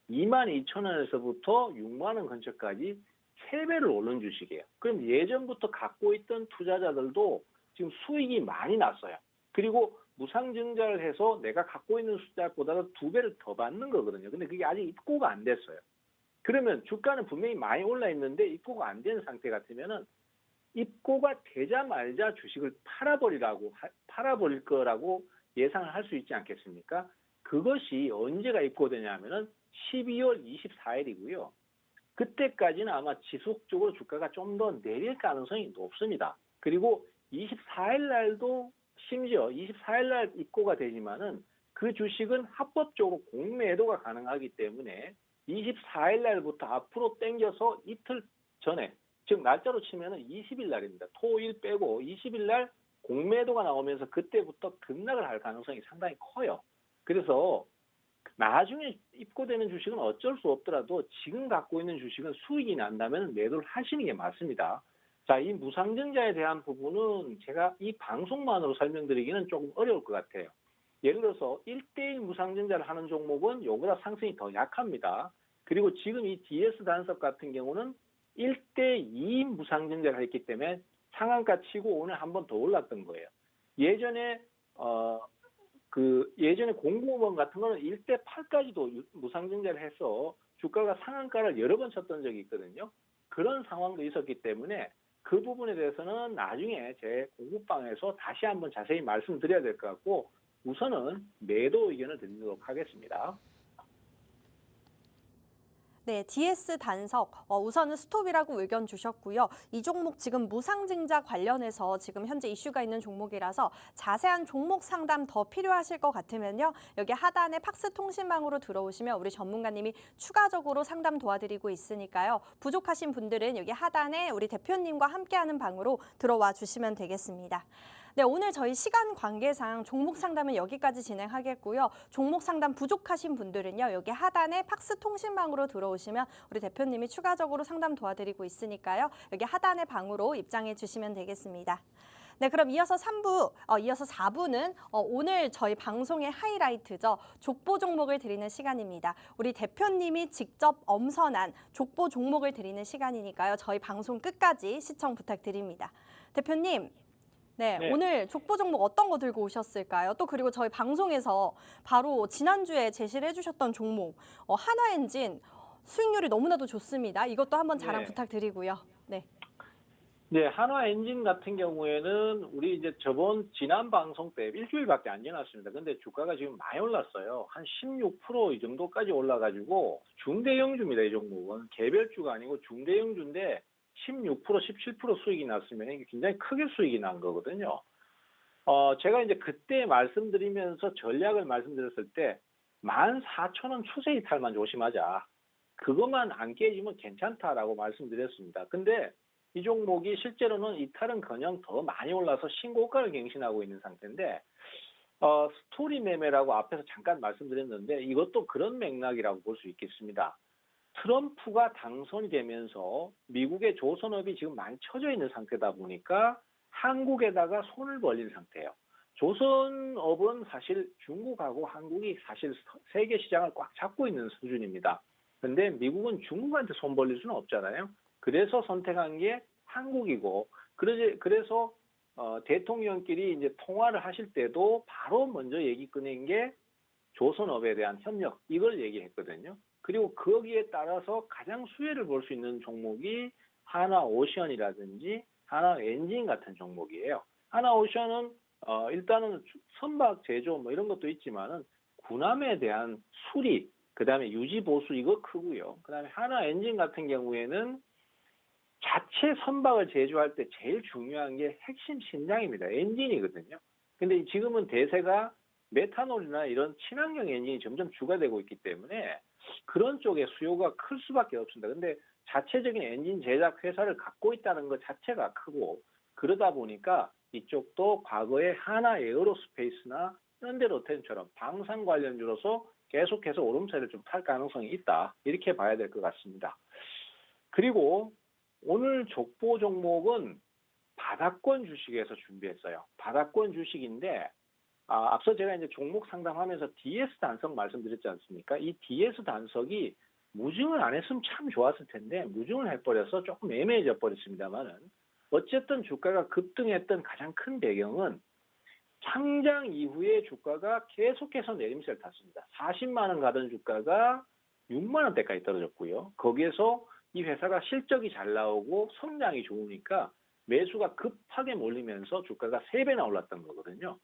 22,000원에서부터 6만 원 근처까지 3배를 오른 주식이에요. 그럼 예전부터 갖고 있던 투자자들도 지금 수익이 많이 났어요. 그리고 무상증자를 해서 내가 갖고 있는 숫자보다도 2배를 더 받는 거거든요. 근데 그게 아직 입고가 안 됐어요. 그러면 주가는 분명히 많이 올라 있는데 입고가 안 된 상태 같으면은 입고가 되자마자 주식을 팔아버릴 거라고 예상을 할 수 있지 않겠습니까? 그것이 언제가 입고되냐면은 12월 24일이고요. 그때까지는 아마 지속적으로 주가가 좀 더 내릴 가능성이 높습니다. 그리고 24일 날도 심지어 24일 날 입고가 되지만은 그 주식은 합법적으로 공매도가 가능하기 때문에 24일 날부터 앞으로 당겨서 이틀 전에, 즉 날짜로 치면은 20일 날입니다. 토일 빼고 20일 날 공매도가 나오면서 그때부터 급락을 할 가능성이 상당히 커요. 그래서 나중에 입고되는 주식은 어쩔 수 없더라도 지금 갖고 있는 주식은 수익이 난다면 매도를 하시는 게 맞습니다. 자, 이 무상증자에 대한 부분은 제가 이 방송만으로 설명드리기는 조금 어려울 것 같아요. 예를 들어서 1대1 무상증자를 하는 종목은 이거보다 상승이 더 약합니다. 그리고 지금 이 DS 단석 같은 경우는 1대2 무상증자를 했기 때문에 상한가 치고 오늘 한 번 더 올랐던 거예요. 예전에 예전에 공공업원 같은 거는 1대8까지도 무상증자를 해서 주가가 상한가를 여러 번 쳤던 적이 있거든요. 그런 상황도 있었기 때문에 그 부분에 대해서는 나중에 제 공부방에서 다시 한번 자세히 말씀드려야 될 것 같고 우선은 매도 의견을 드리도록 하겠습니다. 네, DS 단석 우선은 스톱이라고 의견 주셨고요. 이 종목 지금 무상증자 관련해서 지금 현재 이슈가 있는 종목이라서 자세한 종목 상담 더 필요하실 것 같으면요. 여기 하단에 팍스 통신망으로 들어오시면 우리 전문가님이 추가적으로 상담 도와드리고 있으니까요. 부족하신 분들은 여기 하단에 우리 대표님과 함께하는 방으로 들어와 주시면 되겠습니다. 네, 오늘 저희 시간 관계상 종목 상담은 여기까지 진행하겠고요. 종목 상담 부족하신 분들은요. 여기 하단에 팍스 통신망으로 들어오시면 우리 대표님이 추가적으로 상담 도와드리고 있으니까요. 여기 하단의 방으로 입장해 주시면 되겠습니다. 네, 그럼 이어서 4부는 오늘 저희 방송의 하이라이트죠. 족보 종목을 드리는 시간입니다. 우리 대표님이 직접 엄선한 족보 종목을 드리는 시간이니까요. 저희 방송 끝까지 시청 부탁드립니다. 대표님. 네, 네. 오늘 족보 종목 어떤 거 들고 오셨을까요? 또 그리고 저희 방송에서 바로 지난주에 제시를 해주셨던 종목 한화엔진 수익률이 너무나도 좋습니다. 이것도 한번 자랑 네. 부탁드리고요. 네. 네, 한화엔진 같은 경우에는 우리 이제 지난 방송 때 일주일밖에 안 지났습니다. 근데 주가가 지금 많이 올랐어요. 한 16% 이 정도까지 올라가지고 중대형주입니다. 이 종목은 개별주가 아니고 중대형주인데 16%, 17% 수익이 났으면 이게 굉장히 크게 수익이 난 거거든요. 제가 이제 그때 말씀드리면서 전략을 말씀드렸을 때 14,000원 추세 이탈만 조심하자. 그것만 안 깨지면 괜찮다라고 말씀드렸습니다. 근데 이 종목이 실제로는 이탈은커녕 더 많이 올라서 신고가를 갱신하고 있는 상태인데 스토리 매매라고 앞에서 잠깐 말씀드렸는데 이것도 그런 맥락이라고 볼 수 있겠습니다. 트럼프가 당선이 되면서 미국의 조선업이 지금 많이 처져 있는 상태다 보니까 한국에다가 손을 벌린 상태예요. 조선업은 사실 중국하고 한국이 사실 세계 시장을 꽉 잡고 있는 수준입니다. 근데 미국은 중국한테 손 벌릴 수는 없잖아요. 그래서 선택한 게 한국이고, 그래서 대통령끼리 이제 통화를 하실 때도 바로 먼저 얘기 꺼낸 게 조선업에 대한 협력, 이걸 얘기했거든요. 그리고 거기에 따라서 가장 수혜를 볼 수 있는 종목이 하나오션이라든지 하나엔진 같은 종목이에요. 하나오션은 일단은 선박 제조 뭐 이런 것도 있지만은 군함에 대한 수리, 그다음에 유지 보수 이거 크고요. 그다음에 하나엔진 같은 경우에는 자체 선박을 제조할 때 제일 중요한 게 핵심 신장입니다. 엔진이거든요. 근데 지금은 대세가 메탄올이나 이런 친환경 엔진이 점점 추가되고 있기 때문에 그런 쪽에 수요가 클 수밖에 없습니다. 근데 자체적인 엔진 제작 회사를 갖고 있다는 것 자체가 크고 그러다 보니까 이쪽도 과거에 하나 에어로스페이스나 현대로템처럼 방산 관련주로서 계속해서 오름세를 좀 탈 가능성이 있다. 이렇게 봐야 될 것 같습니다. 그리고 오늘 족보 종목은 바닥권 주식에서 준비했어요. 바닥권 주식인데 앞서 제가 이제 종목 상담하면서 DS 단석 말씀드렸지 않습니까? 이 DS 단석이 무증을 안 했으면 참 좋았을 텐데 무증을 해버려서 조금 애매해져 버렸습니다만은 어쨌든 주가가 급등했던 가장 큰 배경은 상장 이후에 주가가 계속해서 내림세를 탔습니다. 40만 원 가던 주가가 6만 원대까지 떨어졌고요. 거기에서 이 회사가 실적이 잘 나오고 성장이 좋으니까 매수가 급하게 몰리면서 주가가 3배나 올랐던 거거든요.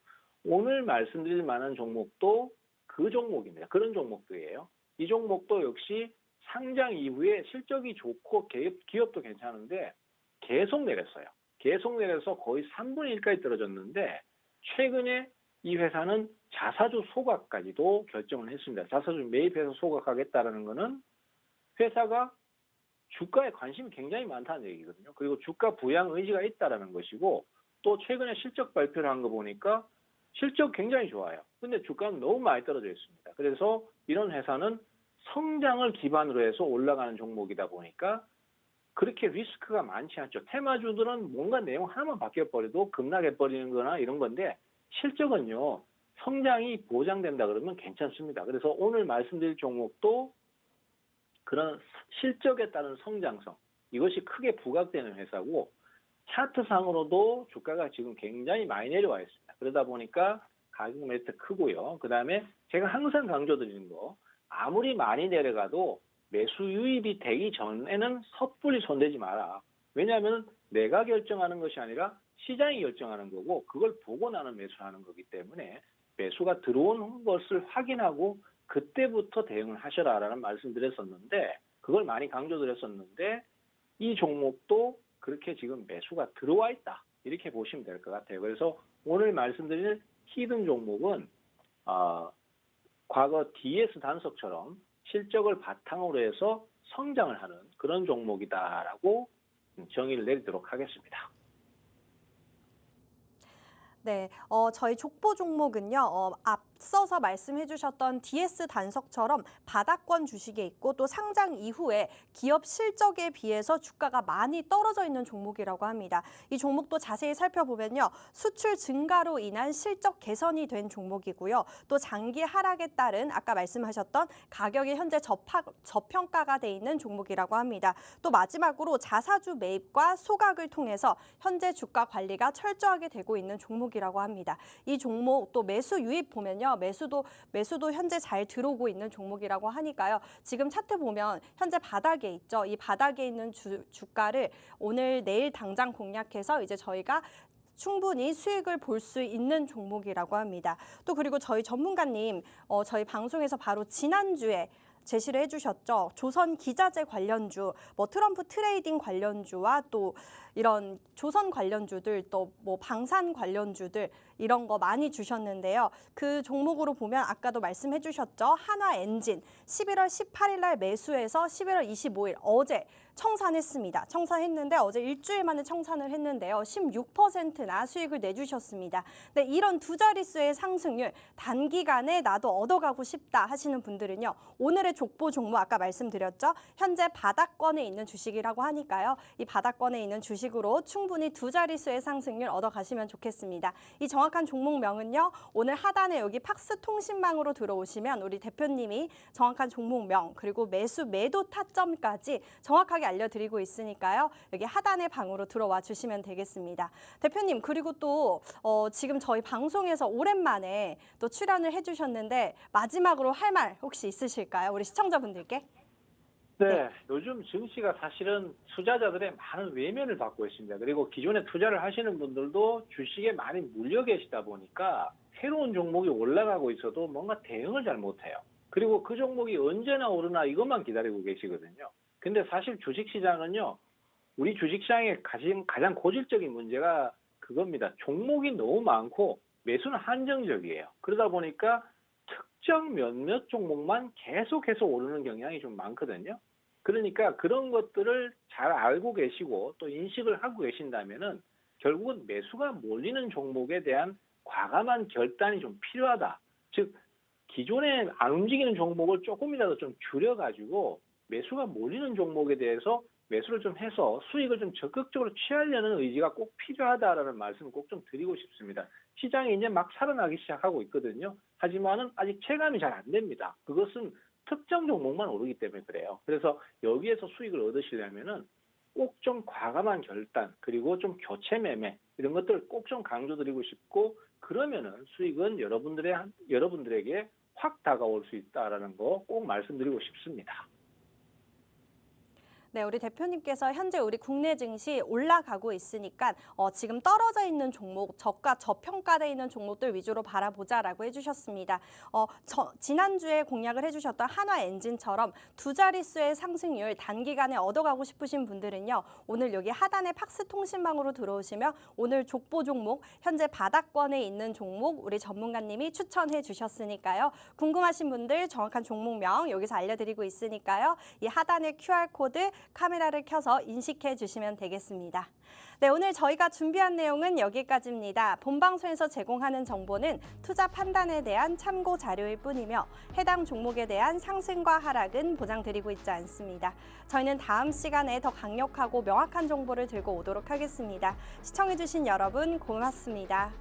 오늘 말씀드릴 만한 종목도 그 종목입니다. 그런 종목들이에요. 이 종목도 역시 상장 이후에 실적이 좋고 기업도 괜찮은데 계속 내렸어요. 계속 내려서 거의 3분의 1까지 떨어졌는데 최근에 이 회사는 자사주 소각까지도 결정을 했습니다. 자사주 매입해서 소각하겠다라는 거는 회사가 주가에 관심이 굉장히 많다는 얘기거든요. 그리고 주가 부양 의지가 있다라는 것이고 또 최근에 실적 발표를 한 거 보니까 실적 굉장히 좋아요. 근데 주가는 너무 많이 떨어져 있습니다. 그래서 이런 회사는 성장을 기반으로 해서 올라가는 종목이다 보니까 그렇게 리스크가 많지 않죠. 테마주들은 뭔가 내용 하나만 바뀌어버려도 급락해버리는 거나 이런 건데 실적은요. 성장이 보장된다 그러면 괜찮습니다. 그래서 오늘 말씀드릴 종목도 그런 실적에 따른 성장성 이것이 크게 부각되는 회사고 차트상으로도 주가가 지금 굉장히 많이 내려와 있습니다. 그러다 보니까 가격 메리트 크고요. 그다음에 제가 항상 강조드리는 거 아무리 많이 내려가도 매수 유입이 되기 전에는 섣불리 손대지 마라. 왜냐하면 내가 결정하는 것이 아니라 시장이 결정하는 거고 그걸 보고 나는 매수하는 거기 때문에 매수가 들어오는 것을 확인하고 그때부터 대응을 하셔라라는 말씀드렸었는데 그걸 많이 강조드렸었는데 이 종목도 그렇게 지금 매수가 들어와 있다. 이렇게 보시면 될 것 같아요. 그래서 오늘 말씀드린 히든 종목은 과거 DS 단석처럼 실적을 바탕으로 해서 성장을 하는 그런 종목이다라고 정의를 내리도록 하겠습니다. 네, 저희 족보 종목은요, 앞서서 말씀해 주셨던 DS 단석처럼 바닥권 주식에 있고 또 상장 이후에 기업 실적에 비해서 주가가 많이 떨어져 있는 종목이라고 합니다. 이 종목도 자세히 살펴보면요, 수출 증가로 인한 실적 개선이 된 종목이고요. 또 장기 하락에 따른 아까 말씀하셨던 가격이 현재 저평가가 돼 있는 종목이라고 합니다. 또 마지막으로 자사주 매입과 소각을 통해서 현재 주가 관리가 철저하게 되고 있는 종목이라고 합니다. 이 종목 또 매수 유입 보면요. 매수도 현재 잘 들어오고 있는 종목이라고 하니까요. 지금 차트 보면 현재 바닥에 있죠. 이 바닥에 있는 주가를 오늘 내일 당장 공략해서 이제 저희가 충분히 수익을 볼 수 있는 종목이라고 합니다. 또 그리고 저희 전문가님 저희 방송에서 바로 지난주에 제시를 해주셨죠. 조선 기자재 관련주, 뭐 트럼프 트레이딩 관련주와 또 이런 조선 관련주들, 또 뭐 방산 관련주들 이런 거 많이 주셨는데요. 그 종목으로 보면 아까도 말씀해 주셨죠. 한화 엔진 11월 18일 날 매수해서 11월 25일 어제 청산했습니다. 청산했는데 어제 일주일 만에 청산을 했는데요. 16%나 수익을 내주셨습니다. 네, 이런 두 자릿수의 상승률 단기간에 나도 얻어가고 싶다 하시는 분들은요. 오늘의 족보 종목 아까 말씀드렸죠. 현재 바닥권에 있는 주식이라고 하니까요. 이 바닥권에 있는 주식으로 충분히 두 자릿수의 상승률 얻어가시면 좋겠습니다. 이 정확한 종목명은요. 오늘 하단에 여기 팍스 통신망으로 들어오시면 우리 대표님이 정확한 종목명 그리고 매수 매도 타점까지 정확하게 알려드리고 있으니까요. 여기 하단의 방으로 들어와 주시면 되겠습니다. 대표님 그리고 또 지금 저희 방송에서 오랜만에 또 출연을 해주셨는데 마지막으로 할 말 혹시 있으실까요? 우리 시청자분들께. 네, 요즘 증시가 사실은 투자자들의 많은 외면을 받고 있습니다. 그리고 기존에 투자를 하시는 분들도 주식에 많이 물려 계시다 보니까 새로운 종목이 올라가고 있어도 뭔가 대응을 잘 못해요. 그리고 그 종목이 언제나 오르나 이것만 기다리고 계시거든요. 근데 사실 주식시장은요, 우리 주식시장의 가장 고질적인 문제가 그겁니다. 종목이 너무 많고 매수는 한정적이에요. 그러다 보니까 특정 몇몇 종목만 계속해서 오르는 경향이 좀 많거든요. 그러니까 그런 것들을 잘 알고 계시고 또 인식을 하고 계신다면은 결국은 매수가 몰리는 종목에 대한 과감한 결단이 좀 필요하다. 즉 기존에 안 움직이는 종목을 조금이라도 좀 줄여가지고 매수가 몰리는 종목에 대해서 매수를 좀 해서 수익을 좀 적극적으로 취하려는 의지가 꼭 필요하다라는 말씀을 꼭 좀 드리고 싶습니다. 시장이 이제 막 살아나기 시작하고 있거든요. 하지만은 아직 체감이 잘 안 됩니다. 그것은 특정 종목만 오르기 때문에 그래요. 그래서 여기에서 수익을 얻으시려면은 꼭 좀 과감한 결단 그리고 좀 교체 매매 이런 것들을 꼭 좀 강조드리고 싶고 그러면은 수익은 여러분들에게 확 다가올 수 있다라는 거 꼭 말씀드리고 싶습니다. 네, 우리 대표님께서 현재 우리 국내 증시 올라가고 있으니까 지금 떨어져 있는 종목, 저가 저평가되어 있는 종목들 위주로 바라보자라고 해주셨습니다. 지난주에 공략을 해주셨던 한화 엔진처럼 두 자릿수의 상승률 단기간에 얻어가고 싶으신 분들은요. 오늘 여기 하단에 팍스 통신망으로 들어오시면 오늘 족보 종목, 현재 바닥권에 있는 종목 우리 전문가님이 추천해 주셨으니까요. 궁금하신 분들 정확한 종목명 여기서 알려드리고 있으니까요. 이 하단에 QR코드 카메라를 켜서 인식해 주시면 되겠습니다. 네, 오늘 저희가 준비한 내용은 여기까지입니다. 본방송에서 제공하는 정보는 투자 판단에 대한 참고 자료일 뿐이며 해당 종목에 대한 상승과 하락은 보장드리고 있지 않습니다. 저희는 다음 시간에 더 강력하고 명확한 정보를 들고 오도록 하겠습니다. 시청해주신 여러분 고맙습니다.